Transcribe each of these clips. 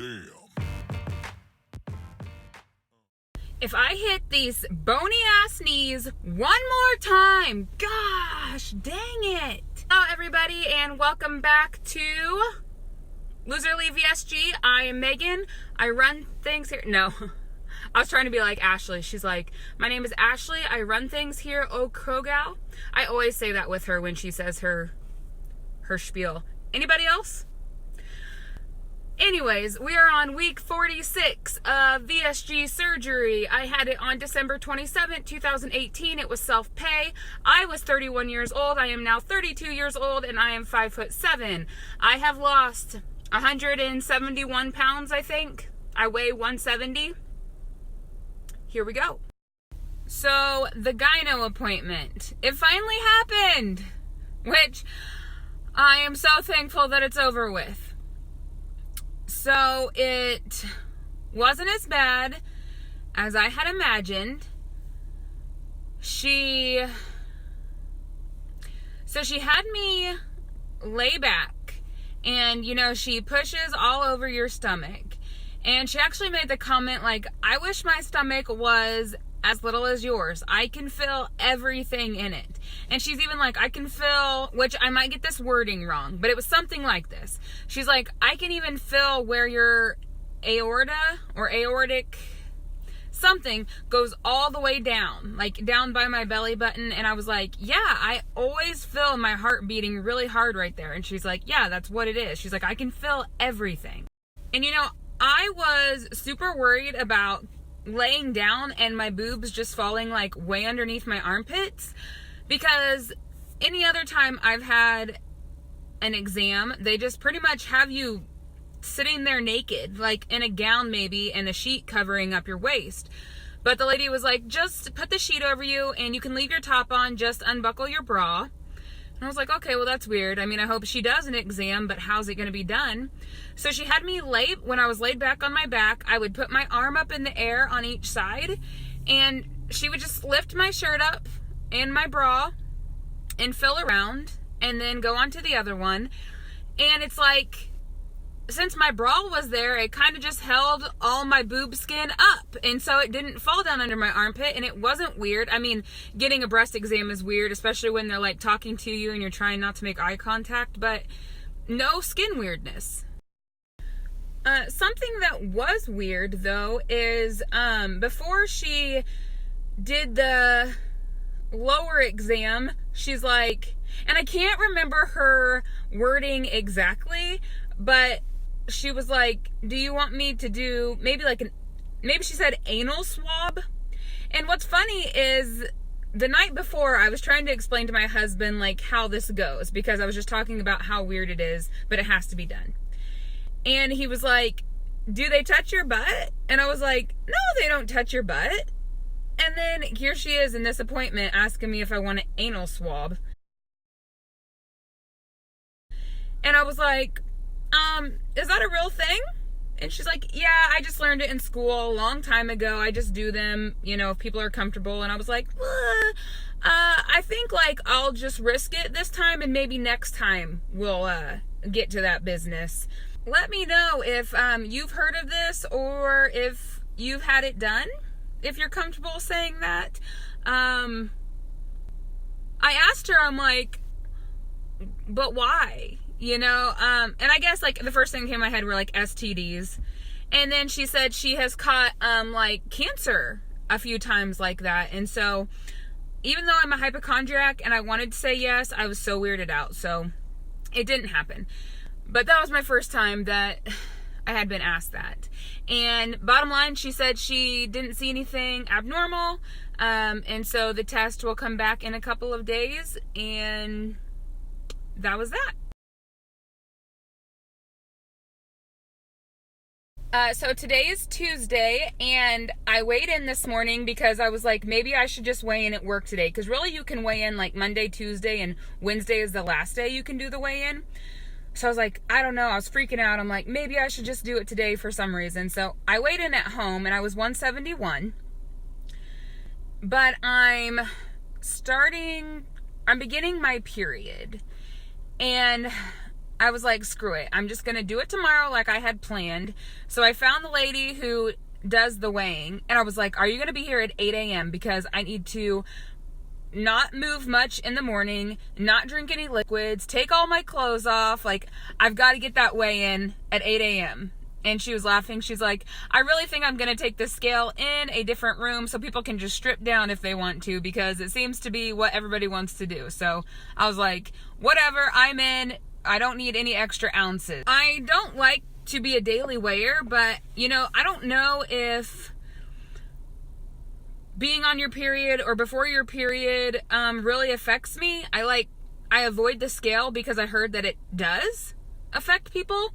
Damn. If I hit these bony ass knees one more time, gosh, dang it. Hello everybody and welcome back to Loserly VSG. I am Megan. I run things here. No, I was trying to be like Ashley. She's like, my name is Ashley. I run things here, oh Krogal. I always say that with her when she says her spiel. Anybody else? Anyways, we are on week 46 of VSG surgery. I had it on December 27th, 2018. It was self-pay. I was 31 years old. I am now 32 years old and I am 5'7". I have lost 171 pounds, I think. I weigh 170. Here we go. So, the gyno appointment. It finally happened, which I am so thankful that it's over with. So it wasn't as bad as I had imagined. She had me lay back and, she pushes all over your stomach. And she actually made the comment like, I wish my stomach was as little as yours. I can feel everything in it. And she's even like, I can feel, which I might get this wording wrong, but it was something like this. She's like, I can even feel where your aorta or aortic something goes all the way down, like down by my belly button. And I was like, yeah, I always feel my heart beating really hard right there. And she's like, yeah, that's what it is. She's like, I can feel everything. And I was super worried about laying down and my boobs just falling like way underneath my armpits, because any other time I've had an exam, they just pretty much have you sitting there naked, like in a gown maybe, and a sheet covering up your waist. But the lady was like, just put the sheet over you and you can leave your top on, just unbuckle your bra. And I was like, okay, well, that's weird. I mean, I hope she does an exam, but how's it going to be done? So she had me when I was laid back on my back, I would put my arm up in the air on each side, and she would just lift my shirt up and my bra and fill around and then go on to the other one. And it's like, since my bra was there, it kind of just held all my boob skin up. And so it didn't fall down under my armpit, and it wasn't weird. I mean, getting a breast exam is weird, especially when they're like talking to you and you're trying not to make eye contact, but no skin weirdness. Something that was weird though is, before she did the lower exam, she's like, and I can't remember her wording exactly, but she was like, do you want me to do maybe she said anal swab? And what's funny is the night before I was trying to explain to my husband like how this goes, because I was just talking about how weird it is, but it has to be done. And he was like, do they touch your butt? And I was like, no, they don't touch your butt. And then here she is in this appointment asking me if I want an anal swab. And I was like, is that a real thing? And she's like, yeah, I just learned it in school a long time ago. I just do them, if people are comfortable. And I was like, I think like I'll just risk it this time, and maybe next time we'll get to that business. Let me know if you've heard of this or if you've had it done, if you're comfortable saying that. I asked her, I'm like, but why? And I guess like the first thing that came to my head were like STDs. And then she said she has caught like cancer a few times like that. And so even though I'm a hypochondriac and I wanted to say yes, I was so weirded out. So it didn't happen. But that was my first time that I had been asked that. And bottom line, she said she didn't see anything abnormal. And so the test will come back in a couple of days. And that was that. So today is Tuesday, and I weighed in this morning because I was like, maybe I should just weigh in at work today. Because really you can weigh in like Monday, Tuesday, and Wednesday is the last day you can do the weigh-in. So I was like, I don't know. I was freaking out. I'm like, maybe I should just do it today for some reason. So I weighed in at home, and I was 171. But I'm beginning my period. And I was like, screw it. I'm just going to do it tomorrow like I had planned. So I found the lady who does the weighing, and I was like, are you going to be here at 8 a.m.? Because I need to not move much in the morning, not drink any liquids, take all my clothes off. Like, I've got to get that weigh in at 8 a.m. And she was laughing. She's like, I really think I'm going to take the scale in a different room so people can just strip down if they want to, because it seems to be what everybody wants to do. So I was like, whatever, I'm in. I don't need any extra ounces. I don't like to be a daily weigher, but, you know, I don't know if being on your period or before your period really affects me. I avoid the scale because I heard that it does affect people,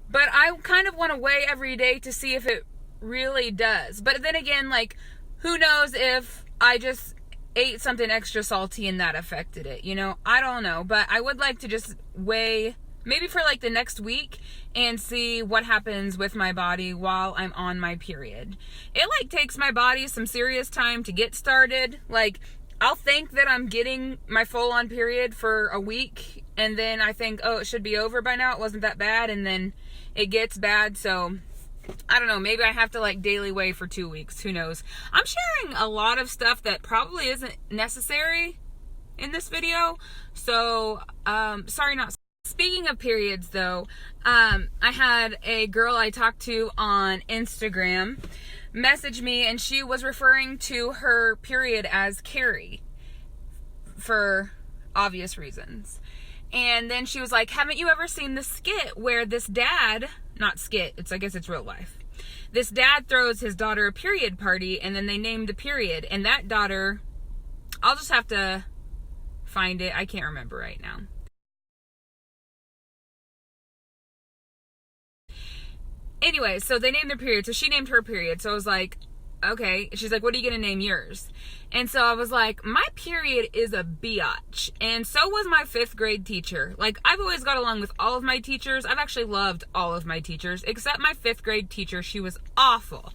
but I kind of want to weigh every day to see if it really does. But then again, like, who knows if I just ate something extra salty and that affected it, you know? I don't know, but I would like to just weigh maybe for like the next week and see what happens with my body while I'm on my period. It like takes my body some serious time to get started. Like, I'll think that I'm getting my full on period for a week, and then I think, oh, it should be over by now. It wasn't that bad. And then it gets bad. So I don't know. Maybe I have to like daily weigh for 2 weeks. Who knows? I'm sharing a lot of stuff that probably isn't necessary in this video. So, sorry, not. Speaking of periods though, I had a girl I talked to on Instagram message me, and she was referring to her period as Carrie for obvious reasons. And then she was like, haven't you ever seen the skit where this dad, not skit, I guess it's real life. This dad throws his daughter a period party, and then they name the period. And that daughter, I'll just have to find it. I can't remember right now. Anyway, so they named their period. So she named her period. So I was like, okay. She's like, what are you going to name yours? And so I was like, my period is a biatch. And so was my 5th grade teacher. Like, I've always got along with all of my teachers. I've actually loved all of my teachers, except my 5th grade teacher. She was awful.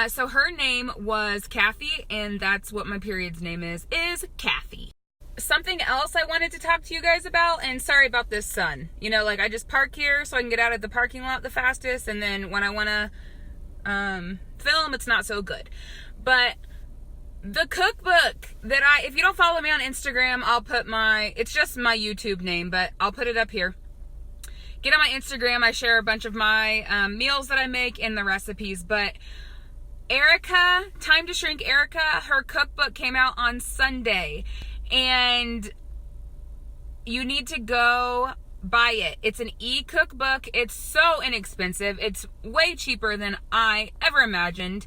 So her name was Kathy, and that's what my period's name is Kathy. Something else I wanted to talk to you guys about, and sorry about this sun. You know, like, I just park here so I can get out of the parking lot the fastest, and then when I want to film, it's not so good. But the cookbook that if you don't follow me on Instagram, I'll put it's just my YouTube name, but I'll put it up here. Get on my Instagram. I share a bunch of my meals that I make and the recipes. But Erica, Time to Shrink Erica, her cookbook came out on Sunday. And you need to go buy it. It's an e-cookbook. It's so inexpensive. It's way cheaper than I ever imagined.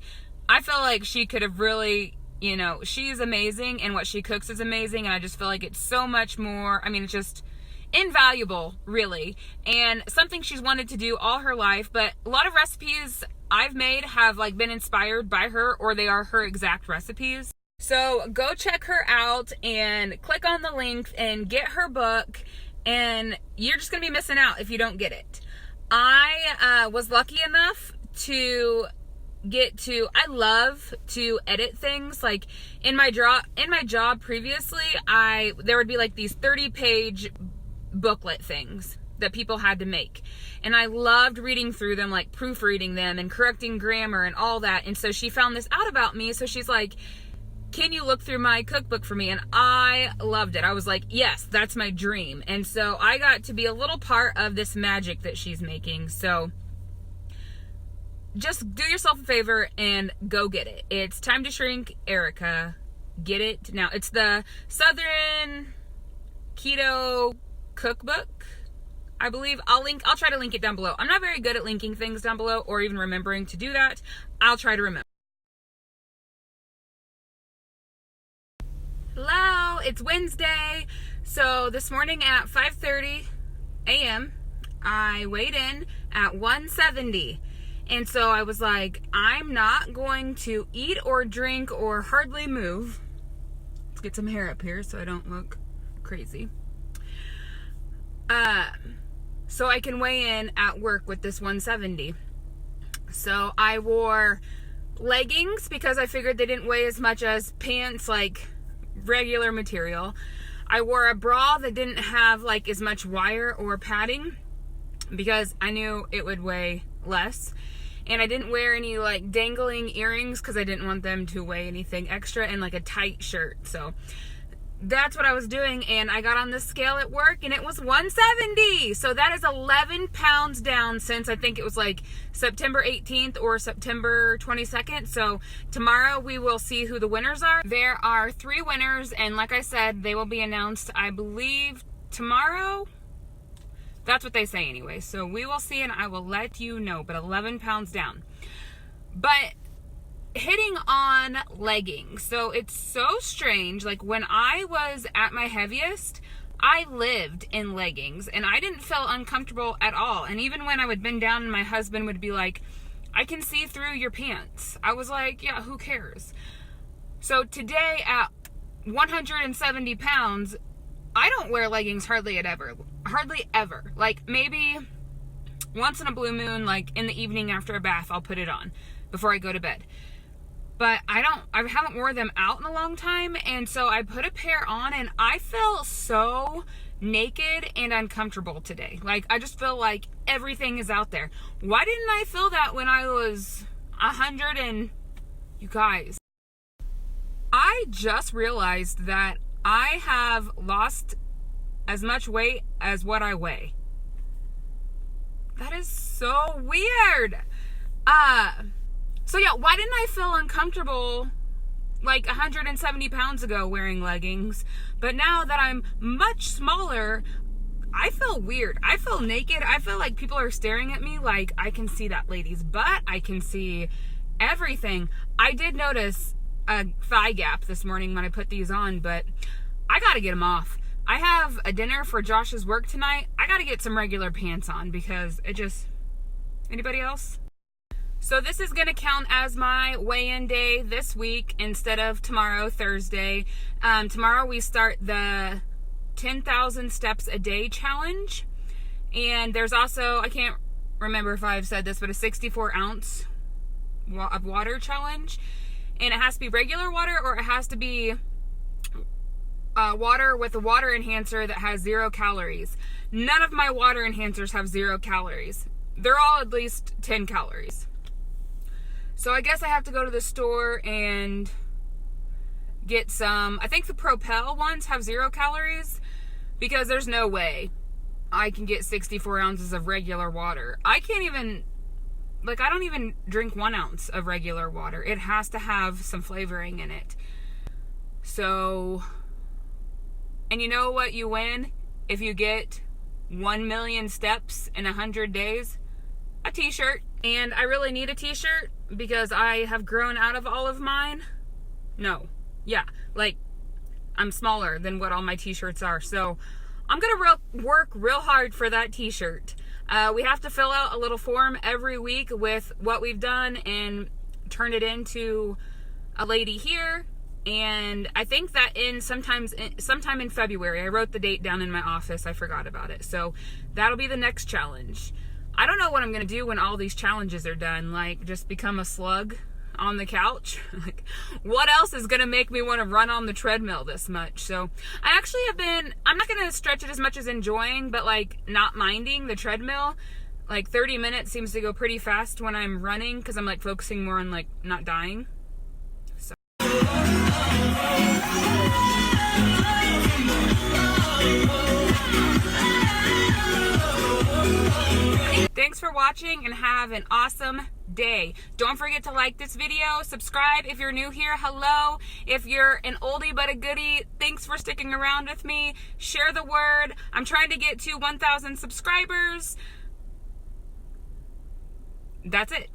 I feel like she could have really, you know, she's amazing, and what she cooks is amazing. And I just feel like it's so much more. I mean, it's just invaluable, really. And something she's wanted to do all her life. But a lot of recipes I've made have like been inspired by her, or they are her exact recipes. So go check her out and click on the link and get her book, and you're just going to be missing out if you don't get it. I was lucky enough to I love to edit things. Like in my job previously, there would be like these 30-page booklet things that people had to make. And I loved reading through them, like proofreading them and correcting grammar and all that. And so she found this out about me. So she's like, can you look through my cookbook for me? And I loved it. I was like, yes, that's my dream. And so I got to be a little part of this magic that she's making. So just do yourself a favor and go get it. It's Time to Shrink Erica. Get it now. It's the Southern Keto Cookbook, I believe. I'll try to link it down below. I'm not very good at linking things down below or even remembering to do that. I'll try to remember. Hello, it's Wednesday. So this morning at 5:30 a.m. I weighed in at 170. And so I was like, I'm not going to eat or drink or hardly move. Let's get some hair up here so I don't look crazy. So I can weigh in at work with this 170. So I wore leggings because I figured they didn't weigh as much as pants, like regular material. I wore a bra that didn't have like as much wire or padding because I knew it would weigh less. And I didn't wear any like dangling earrings because I didn't want them to weigh anything extra, and like a tight shirt. So that's what I was doing, and I got on the scale at work and it was 170. So that is 11 pounds down since I think it was like September 18th or September 22nd. So tomorrow we will see who the winners are. There are 3 winners, and like I said, they will be announced, I believe, tomorrow. That's what they say anyway. So we will see and I will let you know. But 11 pounds down. But hitting on leggings. So it's so strange. Like when I was at my heaviest, I lived in leggings and I didn't feel uncomfortable at all. And even when I would bend down and my husband would be like, I can see through your pants, I was like, yeah, who cares? So today at 170 pounds, I don't wear leggings hardly ever. Like maybe once in a blue moon, like in the evening after a bath, I'll put it on before I go to bed. But I haven't worn them out in a long time, and so I put a pair on and I feel so naked and uncomfortable today. Like I just feel like everything is out there. Why didn't I feel that when I was 100 and you guys? I just realized that I have lost as much weight as what I weigh. That is so weird. So yeah, why didn't I feel uncomfortable like 170 pounds ago wearing leggings? But now that I'm much smaller, I feel weird. I feel naked. I feel like people are staring at me like I can see that lady's butt. I can see everything. I did notice a thigh gap this morning when I put these on, but I gotta get them off. I have a dinner for Josh's work tonight. I gotta get some regular pants on because it just... Anybody else? So this is going to count as my weigh-in day this week instead of tomorrow, Thursday. Tomorrow we start the 10,000 steps a day challenge. And there's also, I can't remember if I've said this, but a 64 ounce of water challenge. And it has to be regular water, or it has to be water with a water enhancer that has 0 calories. None of my water enhancers have 0 calories. They're all at least 10 calories. So I guess I have to go to the store and get some. I think the Propel ones have 0 calories because there's no way I can get 64 ounces of regular water. I can't even, like, I don't even drink 1 ounce of regular water. It has to have some flavoring in it. So, and you know what you win if you get 1 million steps in 100 days? A t-shirt. And I really need a t-shirt because I have grown out of all of mine. No. Yeah. Like, I'm smaller than what all my t-shirts are. So I'm going to work real hard for that t-shirt. We have to fill out a little form every week with what we've done and turn it into a lady here. And I think that sometime in February. I wrote the date down in my office. I forgot about it. So that'll be the next challenge. I don't know what I'm going to do when all these challenges are done. Like, just become a slug on the couch. Like, what else is going to make me want to run on the treadmill this much? So I actually I'm not going to stretch it as much as enjoying, but like not minding the treadmill. Like 30 minutes seems to go pretty fast when I'm running because I'm like focusing more on like not dying. So. Thanks for watching and have an awesome day. Don't forget to like this video, subscribe if you're new here, hello. If you're an oldie but a goodie, thanks for sticking around with me. Share the word. I'm trying to get to 1,000 subscribers. That's it.